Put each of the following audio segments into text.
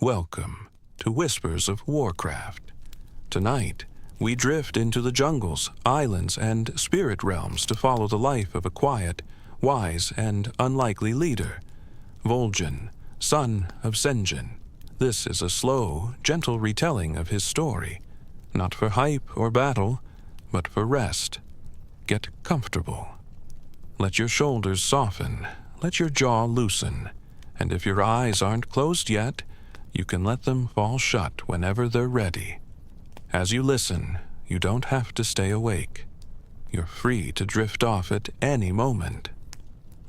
Welcome to Whispers of Warcraft. Tonight, we drift into the jungles, islands, and spirit realms to follow the life of a quiet, wise, and unlikely leader, Vol'jin, son of Sen'jin. This is a slow, gentle retelling of his story, not for hype or battle, but for rest. Get comfortable. Let your shoulders soften, let your jaw loosen, and if your eyes aren't closed yet, you can let them fall shut whenever they're ready. As you listen, you don't have to stay awake. You're free to drift off at any moment.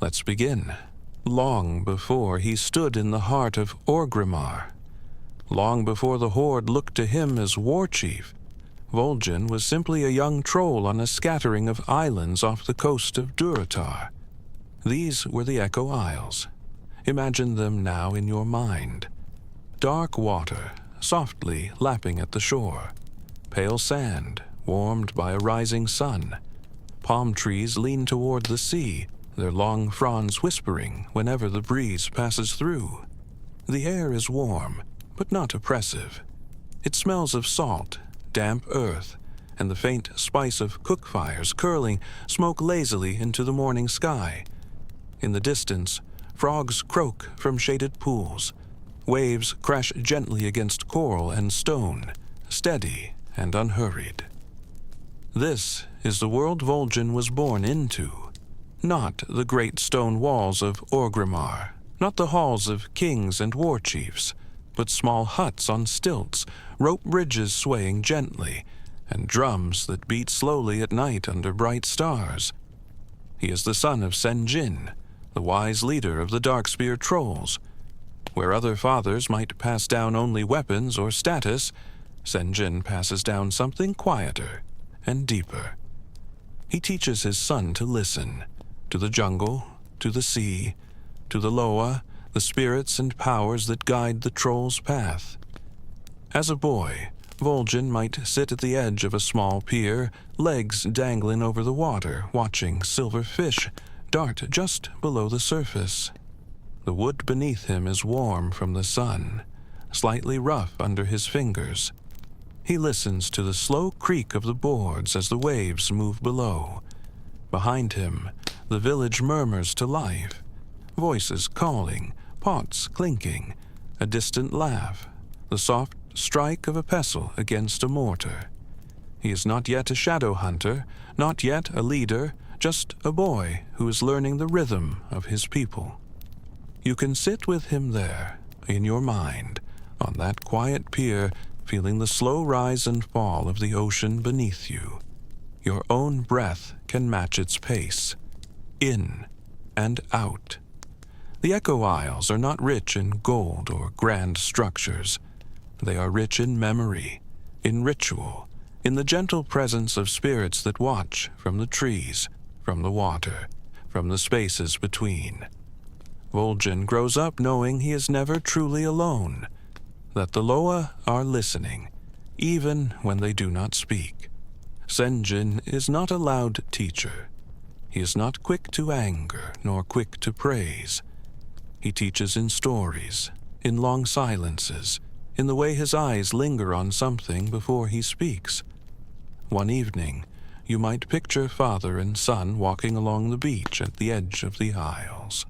Let's begin. Long before he stood in the heart of Orgrimmar, long before the Horde looked to him as war chief, Vol'jin was simply a young troll on a scattering of islands off the coast of Durotar. These were the Echo Isles. Imagine them now in your mind. Dark water, softly lapping at the shore. Pale sand, warmed by a rising sun. Palm trees lean toward the sea, their long fronds whispering whenever the breeze passes through. The air is warm, but not oppressive. It smells of salt, damp earth, and the faint spice of cook fires curling smoke lazily into the morning sky. In the distance, frogs croak from shaded pools. Waves crash gently against coral and stone, steady and unhurried. This is the world Vol'jin was born into. Not the great stone walls of Orgrimmar, not the halls of kings and war chiefs, but small huts on stilts, rope bridges swaying gently, and drums that beat slowly at night under bright stars. He is the son of Sen'jin, the wise leader of the Darkspear trolls. Where other fathers might pass down only weapons or status, Sen'jin passes down something quieter and deeper. He teaches his son to listen, to the jungle, to the sea, to the Loa, the spirits and powers that guide the troll's path. As a boy, Vol'jin might sit at the edge of a small pier, legs dangling over the water, watching silver fish dart just below the surface. The wood beneath him is warm from the sun, slightly rough under his fingers. He listens to the slow creak of the boards as the waves move below. Behind him, the village murmurs to life, voices calling, pots clinking, a distant laugh, the soft strike of a pestle against a mortar. He is not yet a shadow hunter, not yet a leader, just a boy who is learning the rhythm of his people. You can sit with him there, in your mind, on that quiet pier, feeling the slow rise and fall of the ocean beneath you. Your own breath can match its pace, in and out. The Echo Isles are not rich in gold or grand structures. They are rich in memory, in ritual, in the gentle presence of spirits that watch from the trees, from the water, from the spaces between. Vol'jin grows up knowing he is never truly alone, that the Loa are listening, even when they do not speak. Sen'jin is not a loud teacher. He is not quick to anger, nor quick to praise. He teaches in stories, in long silences, in the way his eyes linger on something before he speaks. One evening, you might picture father and son walking along the beach at the edge of the Isles.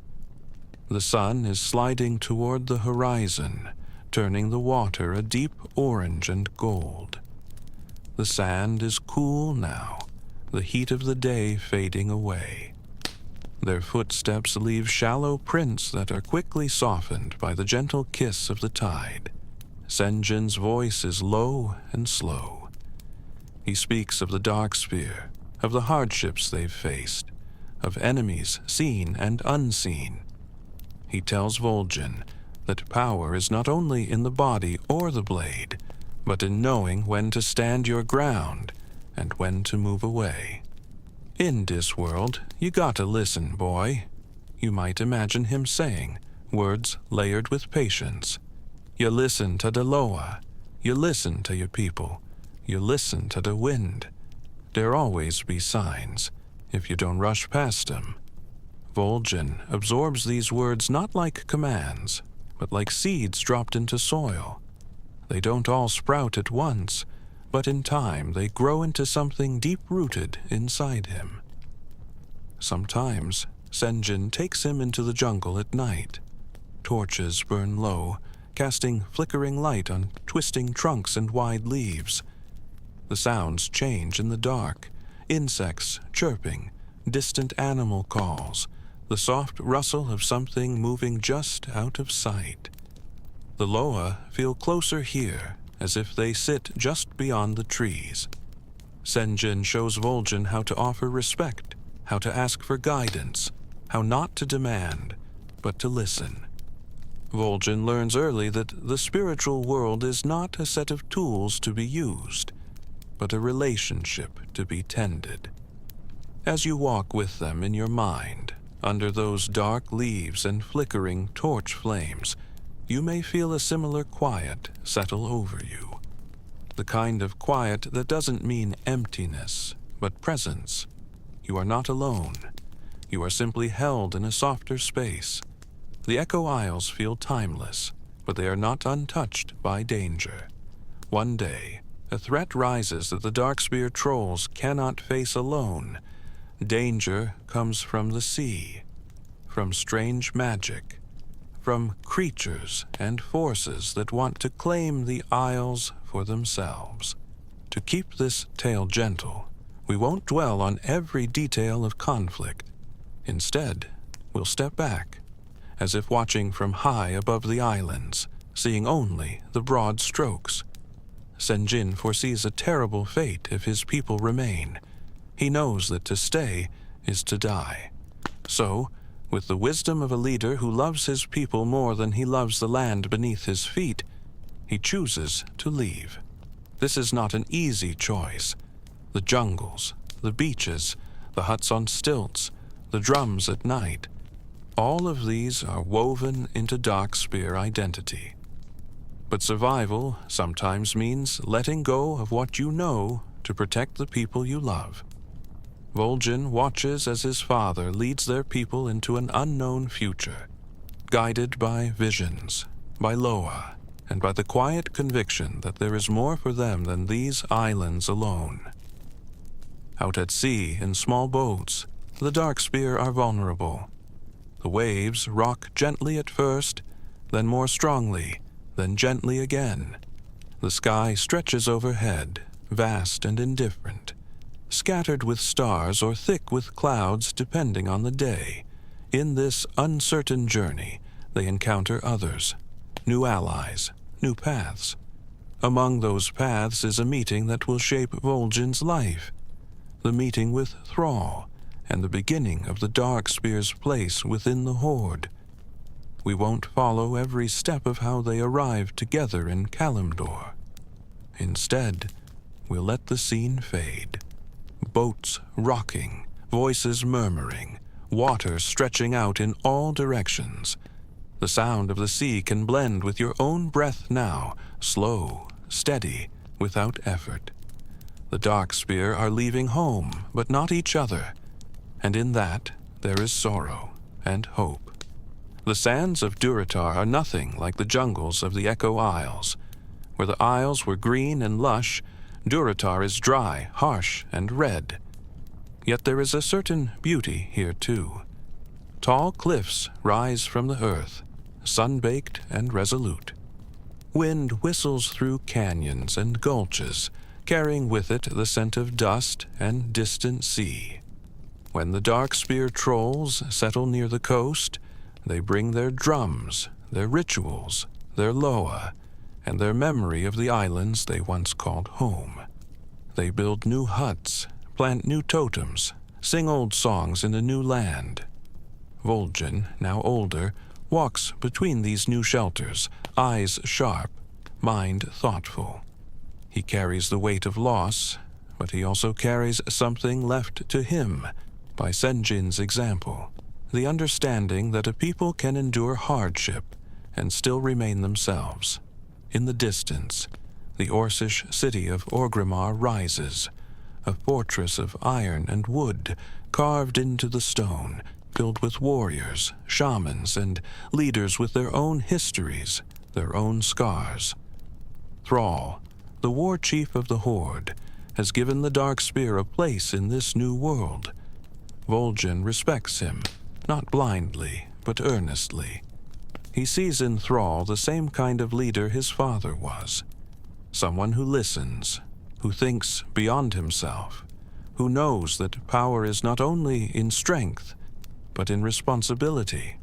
The sun is sliding toward the horizon, turning the water a deep orange and gold. The sand is cool now, the heat of the day fading away. Their footsteps leave shallow prints that are quickly softened by the gentle kiss of the tide. Sen'jin's voice is low and slow. He speaks of the Darkspear, of the hardships they've faced, of enemies seen and unseen. He tells Vol'jin that power is not only in the body or the blade, but in knowing when to stand your ground and when to move away. In this world, you gotta listen, boy. You might imagine him saying, words layered with patience. You listen to the Loa. You listen to your people. You listen to the wind. There always be signs, if you don't rush past them. Vol'jin absorbs these words not like commands, but like seeds dropped into soil. They don't all sprout at once, but in time they grow into something deep-rooted inside him. Sometimes, Sen'jin takes him into the jungle at night. Torches burn low, casting flickering light on twisting trunks and wide leaves. The sounds change in the dark, insects chirping, distant animal calls, the soft rustle of something moving just out of sight. The Loa feel closer here, as if they sit just beyond the trees. Sen'jin shows Vol'jin how to offer respect, how to ask for guidance, how not to demand, but to listen. Vol'jin learns early that the spiritual world is not a set of tools to be used, but a relationship to be tended. As you walk with them in your mind, under those dark leaves and flickering torch flames, you may feel a similar quiet settle over you. The kind of quiet that doesn't mean emptiness, but presence. You are not alone. You are simply held in a softer space. The Echo Isles feel timeless, but they are not untouched by danger. One day, a threat rises that the Darkspear trolls cannot face alone. Danger comes from the sea, from strange magic, from creatures and forces that want to claim the Isles for themselves. To keep this tale gentle, we won't dwell on every detail of conflict. Instead, we'll step back, as if watching from high above the islands, seeing only the broad strokes. Sen'jin foresees a terrible fate if his people remain. He knows that to stay is to die. So, with the wisdom of a leader who loves his people more than he loves the land beneath his feet, he chooses to leave. This is not an easy choice. The jungles, the beaches, the huts on stilts, the drums at night, all of these are woven into Darkspear identity. But survival sometimes means letting go of what you know to protect the people you love. Vol'jin watches as his father leads their people into an unknown future, guided by visions, by Loa, and by the quiet conviction that there is more for them than these islands alone. Out at sea, in small boats, the Darkspear are vulnerable. The waves rock gently at first, then more strongly, then gently again. The sky stretches overhead, vast and indifferent, scattered with stars or thick with clouds depending on the day. In this uncertain journey, they encounter others, new allies, new paths. Among those paths is a meeting that will shape Vol'jin's life, the meeting with Thrall, and the beginning of the Darkspear's place within the Horde. We won't follow every step of how they arrive together in Kalimdor. Instead, we'll let the scene fade. Boats rocking, voices murmuring, water stretching out in all directions. The sound of the sea can blend with your own breath now, slow, steady, without effort. The Darkspear are leaving home, but not each other, and in that there is sorrow and hope. The sands of Durotar are nothing like the jungles of the Echo Isles. Where the Isles were green and lush, Durotar is dry, harsh, and red. Yet there is a certain beauty here too. Tall cliffs rise from the earth, sun-baked and resolute. Wind whistles through canyons and gulches, carrying with it the scent of dust and distant sea. When the Darkspear trolls settle near the coast, they bring their drums, their rituals, their Loa, and their memory of the islands they once called home. They build new huts, plant new totems, sing old songs in a new land. Vol'jin, now older, walks between these new shelters, eyes sharp, mind thoughtful. He carries the weight of loss, but he also carries something left to him by Sen'jin's example, the understanding that a people can endure hardship and still remain themselves. In the distance, the Orcish city of Orgrimmar rises, a fortress of iron and wood carved into the stone, filled with warriors, shamans, and leaders with their own histories, their own scars. Thrall, the war chief of the Horde, has given the Dark Spear a place in this new world. Vol'jin respects him, not blindly, but earnestly. He sees in Thrall the same kind of leader his father was. Someone who listens, who thinks beyond himself, who knows that power is not only in strength, but in responsibility.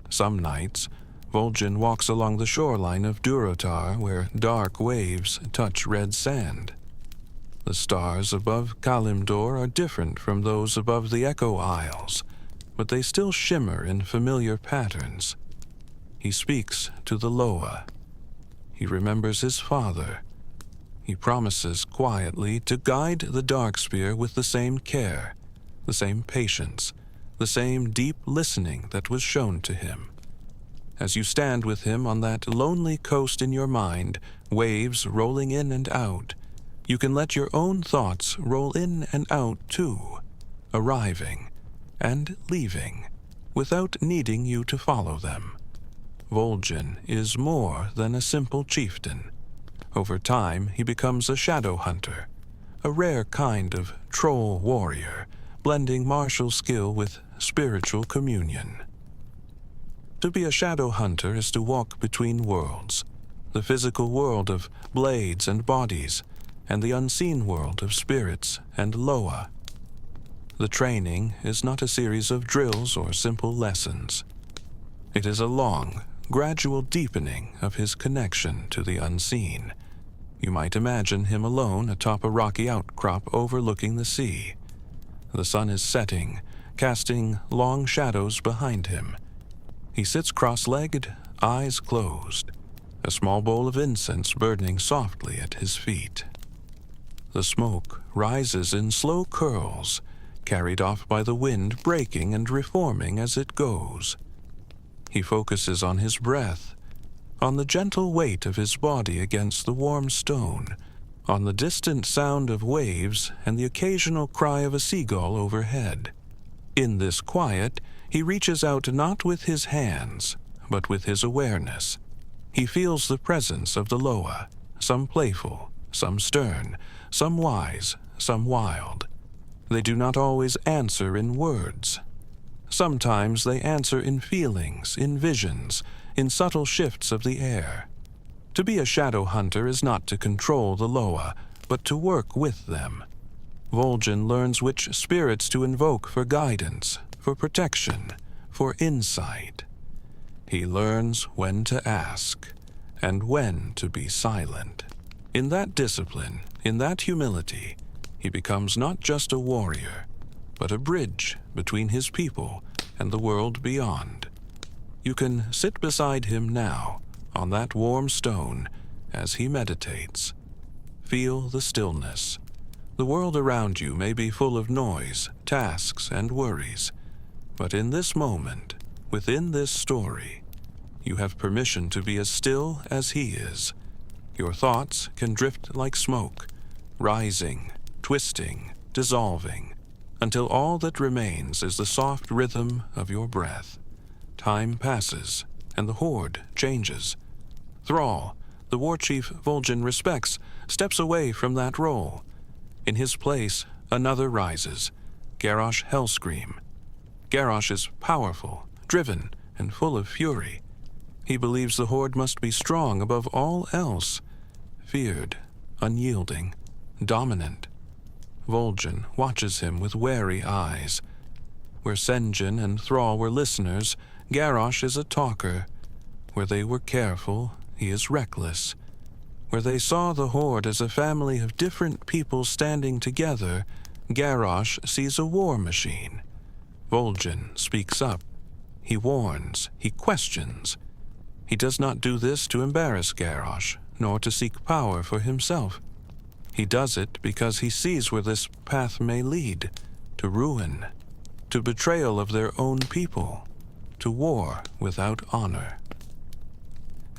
Some nights, Vol'jin walks along the shoreline of Durotar where dark waves touch red sand. The stars above Kalimdor are different from those above the Echo Isles, but they still shimmer in familiar patterns. He speaks to the Loa. He remembers his father. He promises quietly to guide the Darkspear with the same care, the same patience, the same deep listening that was shown to him. As you stand with him on that lonely coast in your mind, waves rolling in and out, you can let your own thoughts roll in and out too, arriving and leaving, without needing you to follow them. Vol'jin is more than a simple chieftain. Over time, he becomes a shadow hunter, a rare kind of troll warrior, blending martial skill with spiritual communion. To be a shadow hunter is to walk between worlds, the physical world of blades and bodies, and the unseen world of spirits and Loa. The training is not a series of drills or simple lessons. It is a long, gradual deepening of his connection to the unseen. You might imagine him alone atop a rocky outcrop overlooking the sea. The sun is setting, casting long shadows behind him. He sits cross-legged, eyes closed, a small bowl of incense burning softly at his feet. The smoke rises in slow curls, carried off by the wind breaking and reforming as it goes. He focuses on his breath, on the gentle weight of his body against the warm stone, on the distant sound of waves and the occasional cry of a seagull overhead. In this quiet, he reaches out not with his hands, but with his awareness. He feels the presence of the Loa, some playful, some stern, some wise, some wild. They do not always answer in words. Sometimes they answer in feelings, in visions, in subtle shifts of the air. To be a shadow hunter is not to control the Loa, but to work with them. Vol'jin learns which spirits to invoke for guidance, for protection, for insight. He learns when to ask, and when to be silent. In that discipline, in that humility, he becomes not just a warrior, but a bridge between his people and the world beyond. You can sit beside him now, on that warm stone, as he meditates. Feel the stillness. The world around you may be full of noise, tasks, and worries, but in this moment, within this story, you have permission to be as still as he is. Your thoughts can drift like smoke, rising, twisting, dissolving, until all that remains is the soft rhythm of your breath. Time passes, and the Horde changes. Thrall, the war chief Vol'jin respects, steps away from that role. In his place, another rises, Garrosh Hellscream. Garrosh is powerful, driven, and full of fury. He believes the Horde must be strong above all else, feared, unyielding, dominant. Vol'jin watches him with wary eyes. Where Sen'jin and Thrall were listeners, Garrosh is a talker. Where they were careful, he is reckless. Where they saw the Horde as a family of different people standing together, Garrosh sees a war machine. Vol'jin speaks up. He warns, he questions. He does not do this to embarrass Garrosh, nor to seek power for himself. He does it because he sees where this path may lead, to ruin, to betrayal of their own people, to war without honor.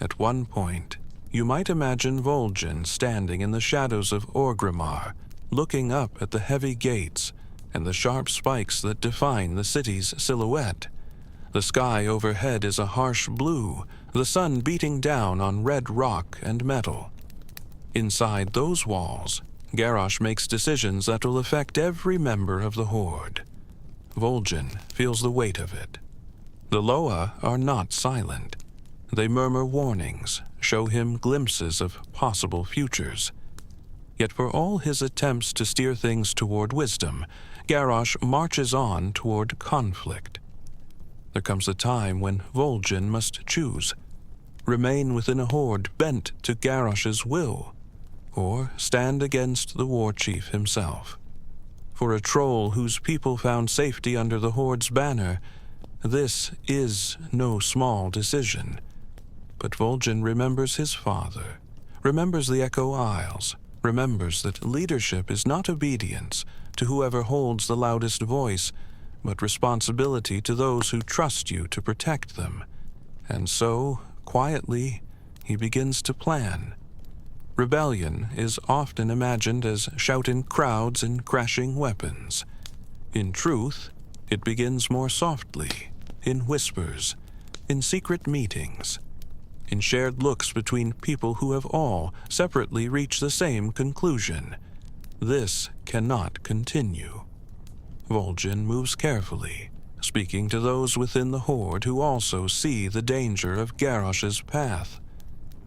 At one point, you might imagine Vol'jin standing in the shadows of Orgrimmar, looking up at the heavy gates and the sharp spikes that define the city's silhouette. The sky overhead is a harsh blue, the sun beating down on red rock and metal. Inside those walls, Garrosh makes decisions that will affect every member of the Horde. Vol'jin feels the weight of it. The Loa are not silent. They murmur warnings, show him glimpses of possible futures. Yet for all his attempts to steer things toward wisdom, Garrosh marches on toward conflict. There comes a time when Vol'jin must choose. Remain within a Horde bent to Garrosh's will, or stand against the war chief himself. For a troll whose people found safety under the Horde's banner, this is no small decision. But Vol'jin remembers his father, remembers the Echo Isles, remembers that leadership is not obedience to whoever holds the loudest voice, but responsibility to those who trust you to protect them. And so, quietly, he begins to plan. Rebellion is often imagined as shouting crowds and crashing weapons. In truth, it begins more softly, in whispers, in secret meetings, in shared looks between people who have all separately reached the same conclusion. This cannot continue. Vol'jin moves carefully, speaking to those within the Horde who also see the danger of Garrosh's path.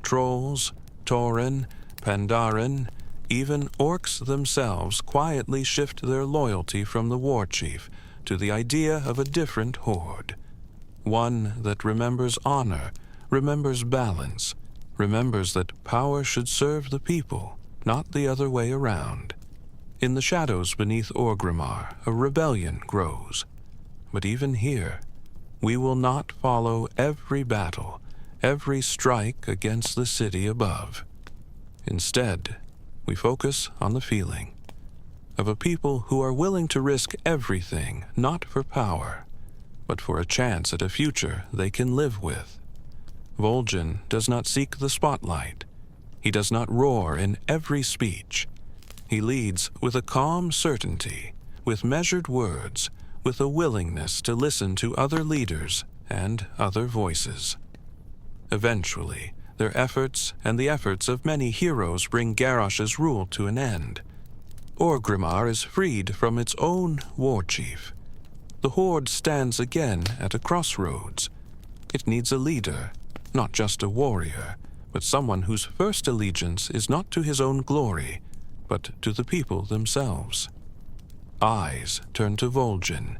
Trolls, Tauren, Pandaren, even orcs themselves quietly shift their loyalty from the war chief to the idea of a different Horde. One that remembers honor, remembers balance, remembers that power should serve the people, not the other way around. In the shadows beneath Orgrimmar, a rebellion grows. But even here, we will not follow every battle, every strike against the city above. Instead, we focus on the feeling of a people who are willing to risk everything, not for power, but for a chance at a future they can live with. Vol'jin does not seek the spotlight. He does not roar in every speech. He leads with a calm certainty, with measured words, with a willingness to listen to other leaders and other voices. Eventually, their efforts and the efforts of many heroes bring Garrosh's rule to an end. Orgrimmar is freed from its own war chief. The Horde stands again at a crossroads. It needs a leader, not just a warrior, but someone whose first allegiance is not to his own glory, but to the people themselves. Eyes turn to Vol'jin.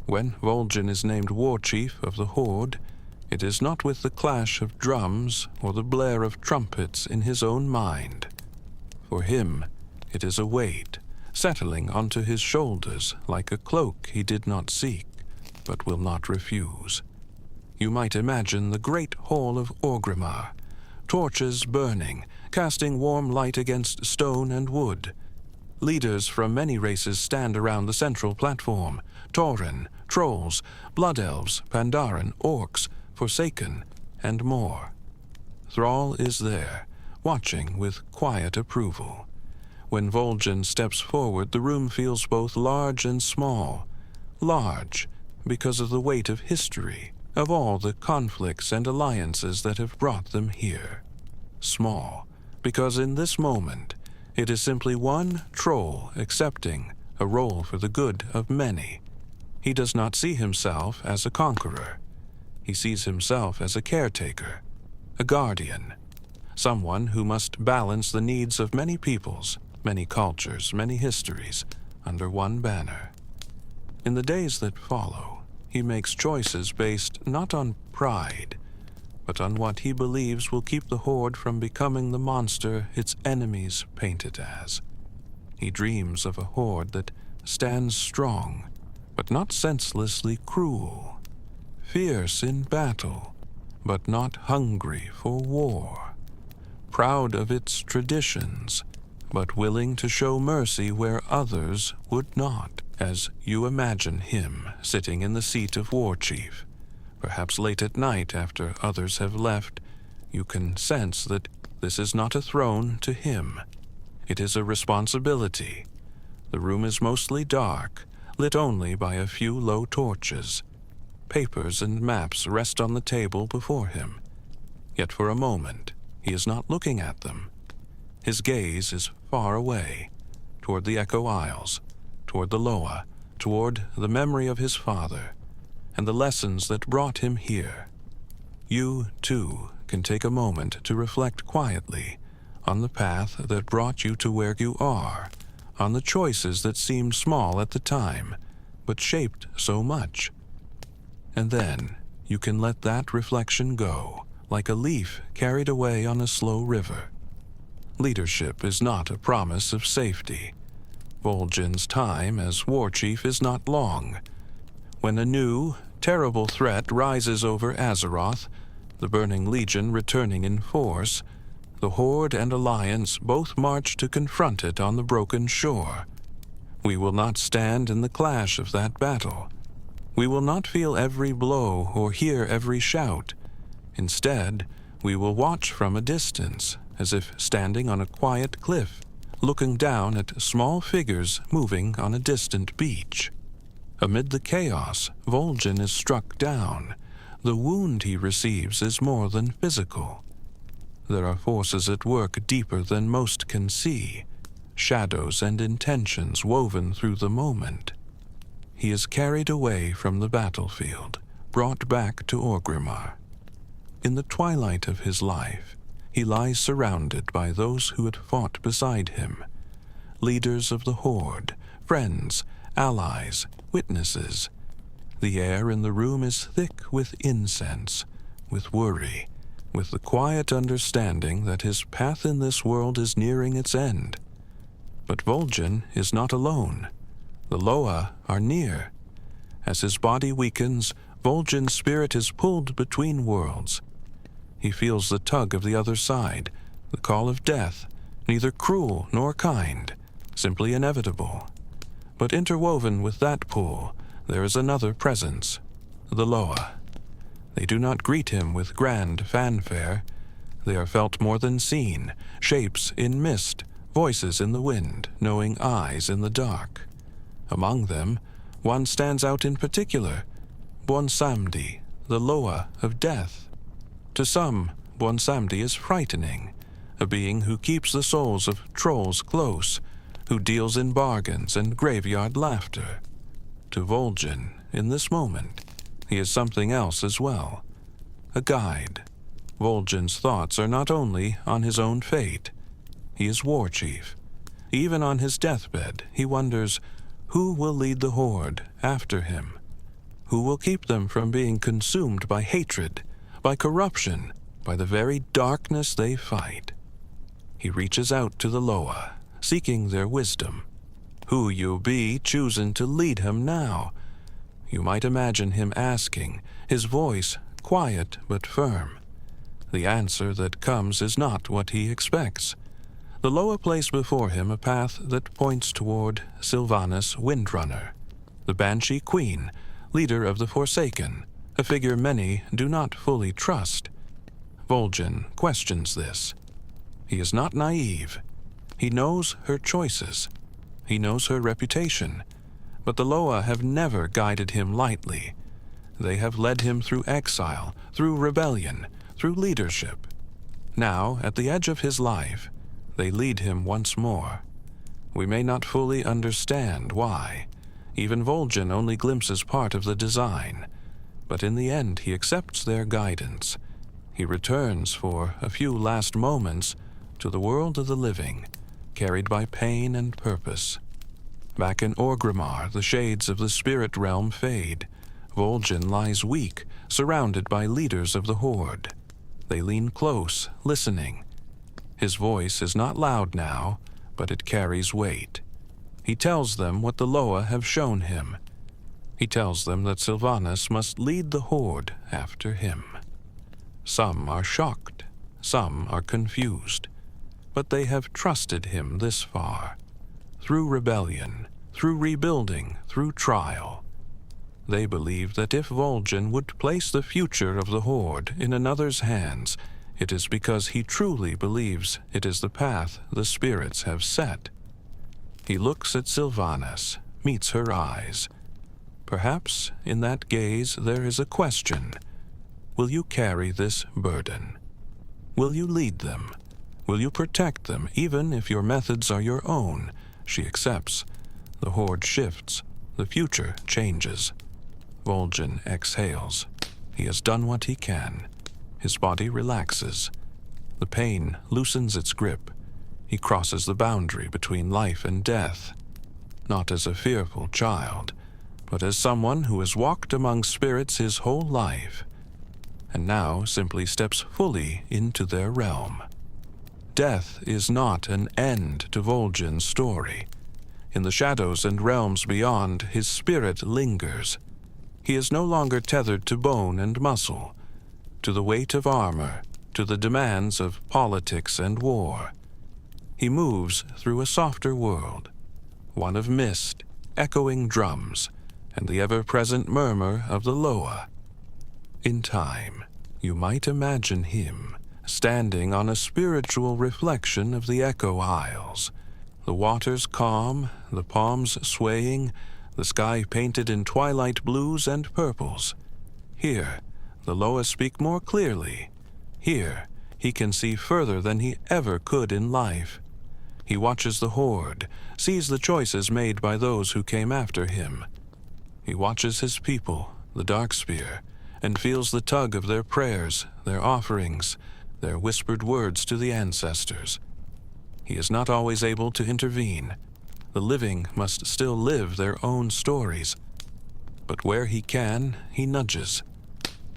When Vol'jin is named war chief of the Horde, it is not with the clash of drums or the blare of trumpets in his own mind. For him, it is a weight, settling onto his shoulders like a cloak he did not seek, but will not refuse. You might imagine the great hall of Orgrimmar, torches burning, casting warm light against stone and wood. Leaders from many races stand around the central platform: Tauren, trolls, blood elves, Pandaren, orcs, Forsaken, and more. Thrall is there, watching with quiet approval. When Vol'jin steps forward, the room feels both large and small. Large, because of the weight of history, of all the conflicts and alliances that have brought them here. Small, because in this moment, it is simply one troll accepting a role for the good of many. He does not see himself as a conqueror. He sees himself as a caretaker, a guardian, someone who must balance the needs of many peoples, many cultures, many histories, under one banner. In the days that follow, he makes choices based not on pride, but on what he believes will keep the Horde from becoming the monster its enemies paint it as. He dreams of a Horde that stands strong, but not senselessly cruel. Fierce in battle, but not hungry for war. Proud of its traditions, but willing to show mercy where others would not, as you imagine him sitting in the seat of war chief. Perhaps late at night after others have left, you can sense that this is not a throne to him. It is a responsibility. The room is mostly dark, lit only by a few low torches. Papers and maps rest on the table before him. Yet for a moment, he is not looking at them. His gaze is far away, toward the Echo Isles, toward the Loa, toward the memory of his father, and the lessons that brought him here. You, too, can take a moment to reflect quietly on the path that brought you to where you are, on the choices that seemed small at the time, but shaped so much. And then you can let that reflection go, like a leaf carried away on a slow river. Leadership is not a promise of safety. Vol'jin's time as war chief is not long. When a new, terrible threat rises over Azeroth, the Burning Legion returning in force, the Horde and Alliance both march to confront it on the broken shore. We will not stand in the clash of that battle. We will not feel every blow or hear every shout. Instead, we will watch from a distance, as if standing on a quiet cliff, looking down at small figures moving on a distant beach. Amid the chaos, Vol'jin is struck down. The wound he receives is more than physical. There are forces at work deeper than most can see, shadows and intentions woven through the moment. He is carried away from the battlefield, brought back to Orgrimmar. In the twilight of his life, he lies surrounded by those who had fought beside him, leaders of the Horde, friends, allies, witnesses. The air in the room is thick with incense, with worry, with the quiet understanding that his path in this world is nearing its end. But Vol'jin is not alone. The Loa are near. As his body weakens, Vol'jin's spirit is pulled between worlds. He feels the tug of the other side, the call of death, neither cruel nor kind, simply inevitable. But interwoven with that pull, there is another presence, the Loa. They do not greet him with grand fanfare. They are felt more than seen, shapes in mist, voices in the wind, knowing eyes in the dark. Among them, one stands out in particular, Bwonsamdi, the Loa of death. To some, Bwonsamdi is frightening, a being who keeps the souls of trolls close, who deals in bargains and graveyard laughter. To Vol'jin, in this moment, he is something else as well, a guide. Vol'jin's thoughts are not only on his own fate. He is war chief. Even on his deathbed, he wonders, who will lead the Horde after him? Who will keep them from being consumed by hatred, by corruption, by the very darkness they fight? He reaches out to the Loa, seeking their wisdom. Who you be choosing to lead him now? You might imagine him asking, his voice quiet but firm. The answer that comes is not what he expects. The Loa place before him a path that points toward Sylvanas Windrunner, the Banshee Queen, leader of the Forsaken, a figure many do not fully trust. Vol'jin questions this. He is not naive. He knows her choices. He knows her reputation. But the Loa have never guided him lightly. They have led him through exile, through rebellion, through leadership. Now, at the edge of his life, they lead him once more. We may not fully understand why. Even Vol'jin only glimpses part of the design. But in the end, he accepts their guidance. He returns for a few last moments to the world of the living, carried by pain and purpose. Back in Orgrimmar, the shades of the spirit realm fade. Vol'jin lies weak, surrounded by leaders of the Horde. They lean close, listening. His voice is not loud now, but it carries weight. He tells them what the Loa have shown him. He tells them that Sylvanas must lead the Horde after him. Some are shocked, some are confused, but they have trusted him this far. Through rebellion, through rebuilding, through trial. They believe that if Vol'jin would place the future of the Horde in another's hands, it is because he truly believes it is the path the spirits have set. He looks at Sylvanas, meets her eyes. Perhaps in that gaze there is a question. Will you carry this burden? Will you lead them? Will you protect them, even if your methods are your own? She accepts. The Horde shifts. The future changes. Vol'jin exhales. He has done what he can. His body relaxes. The pain loosens its grip. He crosses the boundary between life and death, not as a fearful child, but as someone who has walked among spirits his whole life, and now simply steps fully into their realm. Death is not an end to Vol'jin's story. In the shadows and realms beyond, his spirit lingers. He is no longer tethered to bone and muscle, to the weight of armor, to the demands of politics and war. He moves through a softer world, one of mist, echoing drums, and the ever-present murmur of the Loa. In time, you might imagine him standing on a spiritual reflection of the Echo Isles, the waters calm, the palms swaying, the sky painted in twilight blues and purples. Here, the Loa speak more clearly. Here, he can see further than he ever could in life. He watches the Horde, sees the choices made by those who came after him. He watches his people, the Darkspear, and feels the tug of their prayers, their offerings, their whispered words to the ancestors. He is not always able to intervene. The living must still live their own stories. But where he can, he nudges.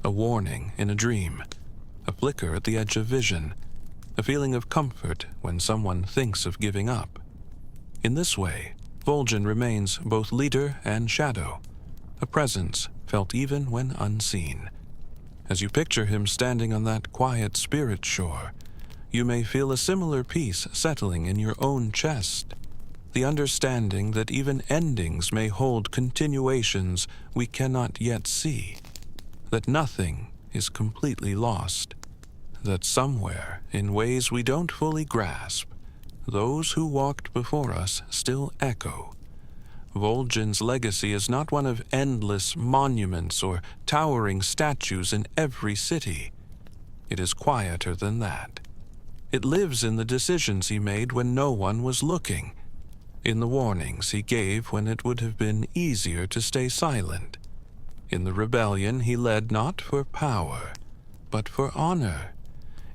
A warning in a dream, a flicker at the edge of vision, a feeling of comfort when someone thinks of giving up. In this way, Vol'jin remains both leader and shadow, a presence felt even when unseen. As you picture him standing on that quiet spirit shore, you may feel a similar peace settling in your own chest, the understanding that even endings may hold continuations we cannot yet see, that nothing is completely lost, that somewhere, in ways we don't fully grasp, those who walked before us still echo. Vol'jin's legacy is not one of endless monuments or towering statues in every city. It is quieter than that. It lives in the decisions he made when no one was looking, in the warnings he gave when it would have been easier to stay silent, in the rebellion he led not for power, but for honor,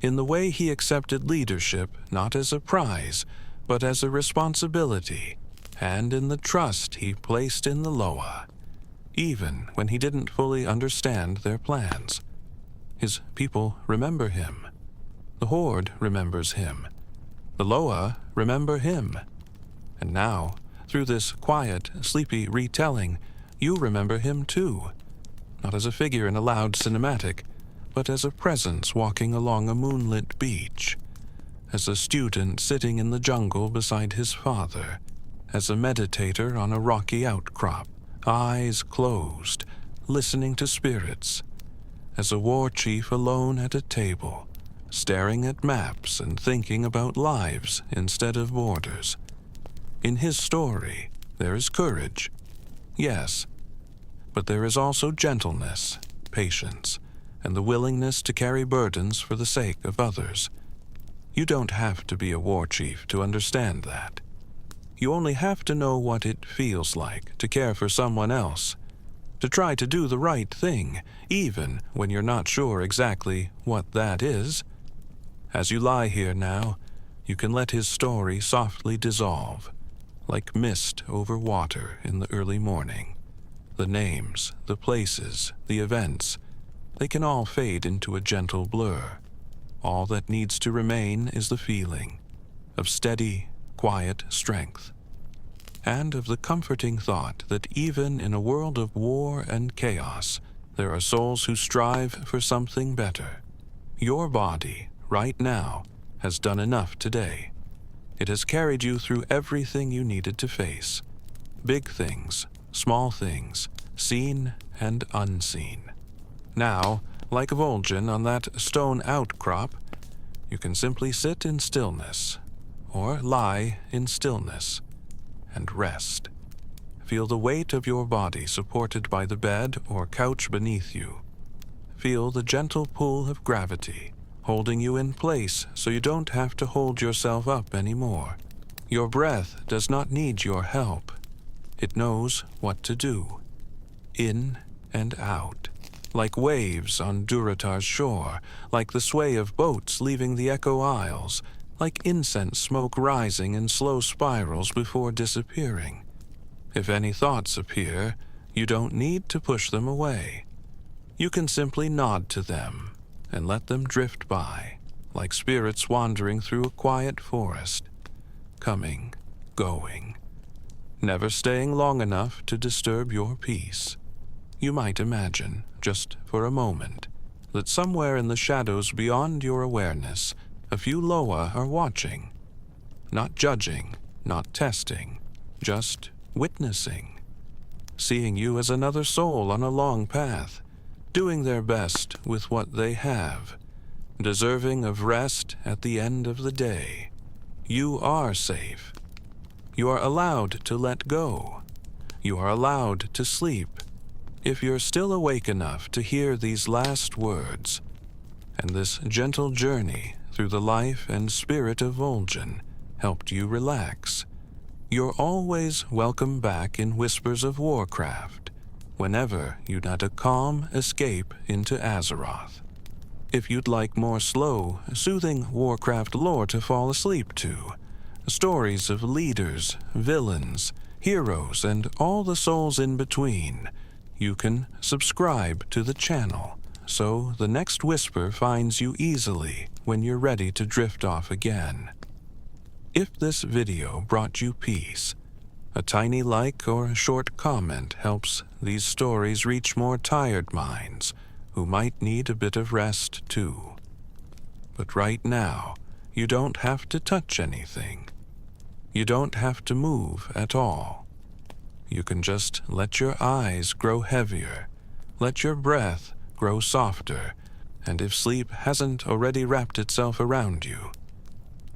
in the way he accepted leadership not as a prize, but as a responsibility, and in the trust he placed in the Loa, even when he didn't fully understand their plans. His people remember him. The Horde remembers him. The Loa remember him. And now, through this quiet, sleepy retelling, you remember him too, not as a figure in a loud cinematic, but as a presence walking along a moonlit beach, as a student sitting in the jungle beside his father, as a meditator on a rocky outcrop, eyes closed, listening to spirits, as a war chief alone at a table, staring at maps and thinking about lives instead of borders. In his story, there is courage, yes, but there is also gentleness, patience, and the willingness to carry burdens for the sake of others. You don't have to be a war chief to understand that. You only have to know what it feels like to care for someone else, to try to do the right thing, even when you're not sure exactly what that is. As you lie here now, you can let his story softly dissolve, like mist over water in the early morning. The names, the places, the events, they can all fade into a gentle blur. All that needs to remain is the feeling of steady, quiet strength, and of the comforting thought that even in a world of war and chaos, there are souls who strive for something better. Your body, right now, has done enough today. It has carried you through everything you needed to face. Big things, small things, seen and unseen. Now, like Vol'jin on that stone outcrop, you can simply sit in stillness, or lie in stillness, and rest, Feel the weight of your body supported by the bed or couch beneath you. Feel the gentle pull of gravity, holding you in place so you don't have to hold yourself up anymore. Your breath does not need your help. It knows what to do. In and out, like waves on Durotar's shore, like the sway of boats leaving the Echo Isles, like incense smoke rising in slow spirals before disappearing. If any thoughts appear, you don't need to push them away. You can simply nod to them and let them drift by, like spirits wandering through a quiet forest, coming, going, never staying long enough to disturb your peace. You might imagine, just for a moment, that somewhere in the shadows beyond your awareness, a few Loa are watching, not judging, not testing, just witnessing, seeing you as another soul on a long path, doing their best with what they have, deserving of rest at the end of the day. You are safe. You are allowed to let go. You are allowed to sleep. If you're still awake enough to hear these last words, and this gentle journey through the life and spirit of Vol'jin helped you relax, you're always welcome back in Whispers of Warcraft, whenever you'd had a calm escape into Azeroth. If you'd like more slow, soothing Warcraft lore to fall asleep to, stories of leaders, villains, heroes, and all the souls in between, you can subscribe to the channel, so the next whisper finds you easily when you're ready to drift off again. If this video brought you peace, a tiny like or a short comment helps these stories reach more tired minds who might need a bit of rest too. But right now, you don't have to touch anything. You don't have to move at all. You can just let your eyes grow heavier, let your breath grow softer, and if sleep hasn't already wrapped itself around you,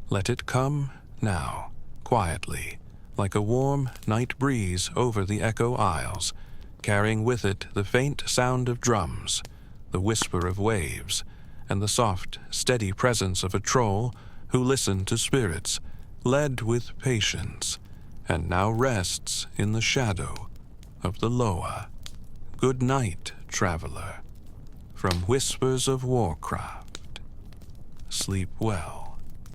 let it come now, quietly, like a warm night breeze over the Echo Isles, carrying with it the faint sound of drums, the whisper of waves, and the soft, steady presence of a troll who listened to spirits, led with patience, and now rests in the shadow of the Loa. Good night, traveler. From Whispers of Warcraft. Sleep well.